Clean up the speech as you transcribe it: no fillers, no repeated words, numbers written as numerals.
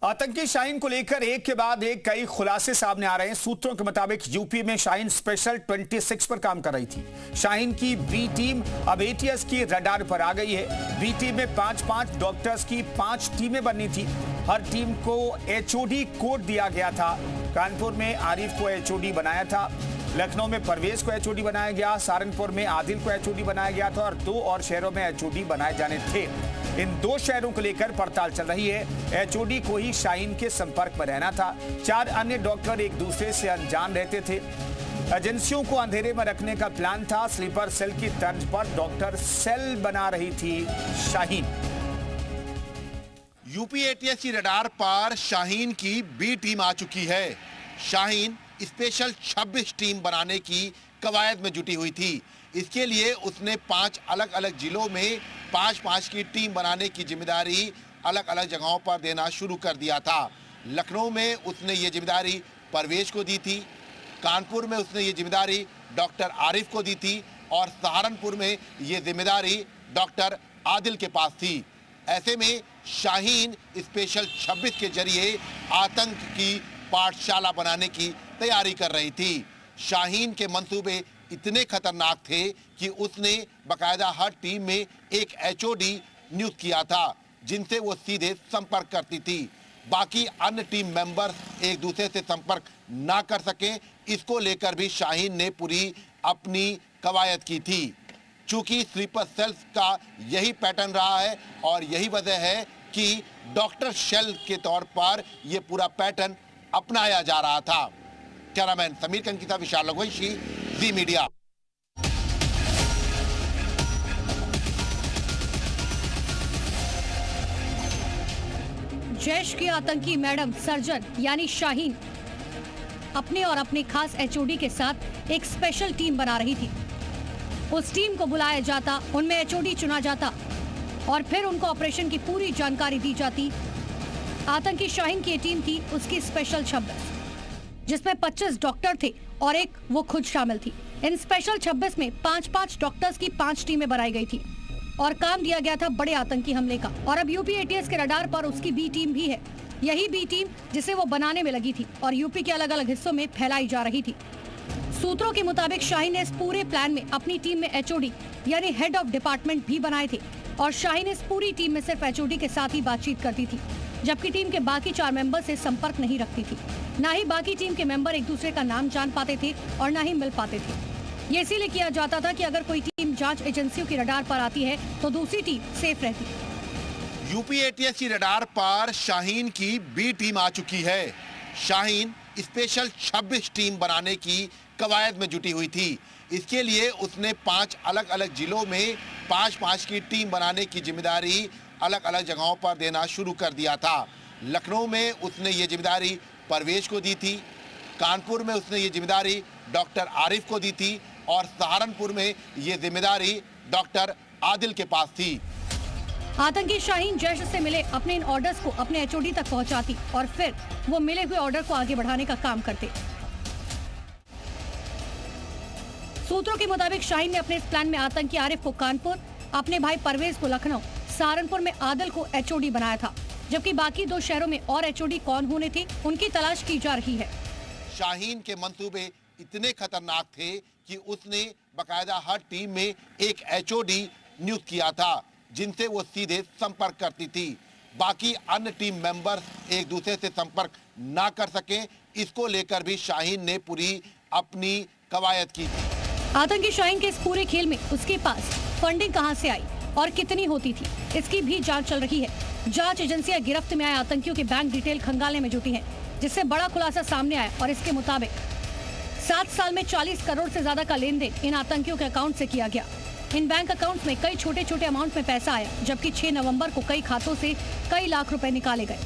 आतंकी शाहीन को लेकर एक के बाद एक कई खुलासे सामने आ रहे हैं। सूत्रों के मुताबिक यूपी में शाहीन स्पेशल 26 पर काम कर रही थी। शाहीन की बी टीम अब एटीएस की रडार पर आ गई है। बी टीम में 5-5 डॉक्टर्स की 5 टीमें बननी थी। हर टीम को एचओडी कोड दिया गया था। कानपुर में आरिफ को एचओडी बनाया था, लखनऊ में परवेज को एचओडी बनाया गया, सहारनपुर में आदिल को एचओडी बनाया गया था और 2 और शहरों में एचओडी बनाए जाने थे। इन 2 शहरों को लेकर पड़ताल चल रही है। एचओडी को ही शाहीन के संपर्क में रहना था। 4 अन्य डॉक्टर एक दूसरे से अनजान रहते थे। एजेंसियों को अंधेरे में रखने का प्लान था। स्लीपर सेल की तर्ज पर डॉक्टर सेल बना रही थी शाहीन। यूपी एटीएस की रडार पर शाहीन की बी टीम आ चुकी है। शाहीन स्पेशल 26 टीम बनाने की कवायद में जुटी हुई थी। इसके लिए उसने 5 अलग अलग जिलों में 5-5 की टीम बनाने की जिम्मेदारी अलग अलग जगहों पर देना शुरू कर दिया था। लखनऊ में उसने ये जिम्मेदारी परवेज को दी थी, कानपुर में उसने ये जिम्मेदारी डॉक्टर आरिफ को दी थी और सहारनपुर में ये जिम्मेदारी डॉक्टर आदिल के पास थी। ऐसे में शाहीन स्पेशल 26 के जरिए आतंक की पाठशाला बनाने की तैयारी कर रही थी। शाहीन के मंसूबे इतने खतरनाक थे कि उसने बकायदा हर टीम में एक एचओडी नियुक्त किया था, जिनसे वो सीधे संपर्क करती थी। बाकी अन्य टीम मेंबर्स एक दूसरे से संपर्क ना कर सकें, इसको लेकर भी शाहीन ने पूरी अपनी कवायद की थी। चूंकि स्लीपर सेल्स का यही पैटर्न रहा है और यही वजह है कि डॉक्टर शेल के तौर पर यह पूरा पैटर्न अपनाया जा रहा था। कैमरामैन समीर कंकिता, विशाल लघुवंशी, जी मीडिया। जैश की आतंकी मैडम सर्जन यानी शाहीन अपने और अपने खास एचओडी के साथ एक स्पेशल टीम बना रही थी। उस टीम को बुलाया जाता, उनमें एचओडी चुना जाता और फिर उनको ऑपरेशन की पूरी जानकारी दी जाती। आतंकी शाहीन की टीम थी उसकी स्पेशल 26, जिसमें 25 डॉक्टर थे और एक वो खुद शामिल थी। इन स्पेशल 26 में 5-5 डॉक्टर्स की 5 टीमें बनाई गई थी और काम दिया गया था बड़े आतंकी हमले का। और अब यूपी एटीएस के रडार पर उसकी बी टीम भी है। यही बी टीम जिसे वो बनाने में लगी थी और यूपी के अलग अलग हिस्सों में फैलाई जा रही थी। सूत्रों के मुताबिक शाहीन ने इस पूरे प्लान में अपनी टीम में एचओडी यानी हेड ऑफ डिपार्टमेंट भी बनाए थे और शाहीन इस पूरी टीम में सिर्फ एचओडी के साथ ही बातचीत करती थी, जबकि टीम के बाकी 4 मेंबर से संपर्क नहीं रखती थी। ना ही बाकी टीम के मेंबर एक दूसरे का नाम जान पाते थे और ना ही मिल पाते थे। ये इसीलिए किया जाता था कि अगर कोई टीम जांच एजेंसियों की रडार पर आती है तो दूसरी टीम सेफ रहती। यूपी एटीएस की रडार पर शाहीन की बी टीम आ चुकी है। शाहीन स्पेशल 26 टीम बनाने की कवायद में जुटी हुई थी। इसके लिए उसने 5 अलग अलग जिलों में 5-5 की टीम बनाने की जिम्मेदारी अलग अलग जगहों पर देना शुरू कर दिया था। लखनऊ में उसने ये जिम्मेदारी परवेज को दी थी, कानपुर में उसने ये जिम्मेदारी डॉक्टर आरिफ को दी थी और सहारनपुर में ये जिम्मेदारी डॉक्टर आदिल के पास थी। आतंकी शाहीन जैश से मिले अपने इन ऑर्डर्स को अपने एचओडी तक पहुंचाती और फिर वो मिले हुए ऑर्डर को आगे बढ़ाने का काम करते। सूत्रों के मुताबिक शाहीन ने अपने इस प्लान में आतंकी आरिफ को कानपुर, अपने भाई परवेज को लखनऊ, सहारनपुर में आदिल को एचओडी बनाया था, जबकि बाकी 2 शहरों में और एचओडी कौन होने थे उनकी तलाश की जा रही है। शाहीन के मंसूबे इतने खतरनाक थे कि उसने बकायदा हर टीम में एक एचओडी नियुक्त किया था, जिनसे वो सीधे संपर्क करती थी। बाकी अन्य टीम मेंबर्स एक दूसरे से संपर्क ना कर सकें, इसको लेकर भी शाहीन ने पूरी अपनी कवायद की थी। आतंकी शाहीन के इस पूरे खेल में उसके पास फंडिंग कहां से आई और कितनी होती थी, इसकी भी जांच चल रही है। जांच एजेंसियां गिरफ्त में आए आतंकियों के बैंक डिटेल खंगालने में जुटी हैं, जिससे बड़ा खुलासा सामने आया और इसके मुताबिक 7 साल में 40 करोड़ से ज्यादा का लेन देन इन आतंकियों के अकाउंट से किया गया। इन बैंक अकाउंट में कई छोटे छोटे अमाउंट में पैसा आया, जबकि 6 नवंबर को कई खातों से कई लाख रुपए निकाले गए।